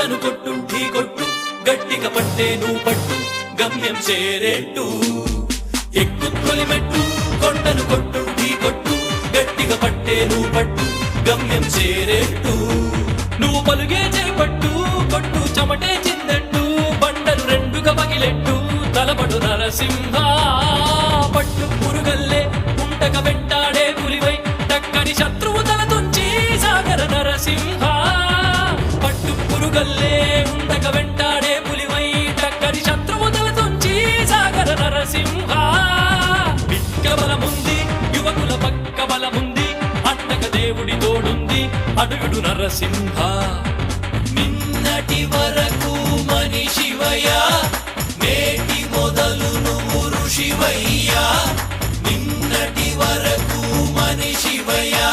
కొండను కొట్టు ఢీ కొట్టు గట్టిగా పట్టే నువ్వు పట్టు గమ్యం చేరేట్టు ఎక్కు తొలిమెట్టు కొండను కొట్టు ఢీ కొట్టు గట్టిగా పట్టే నువ్వు పట్టు గమ్యం చేరేట్టు నువ్వు పలుగే చేపట్టు కొట్టు చెమటే చిందట్టు బండలు రెండుగా పగిలెట్టు తలపడు నరసింహ పట్టు పురుగల్లే ఉంటక వెంటాడే పులివై టక్కని శత్రువు తల తుంచి సాగర నరసింహ పట్టు పురుగల్లే ఉంటక వెంటాడే పులివై టక్కని శత్రువు తల తుంచి సాగర నరసింహ పిక్క బలముంది యువకుల పక్క బలముంది అండక దేవుడి తోడుంది అడుగుడు నరసింహ నిన్నటి వరకు మనిషివయ్యా నేటి మొదలు నువ్వు ఋషివయ్యా నిన్నటి వరకు మనిషివయ్యా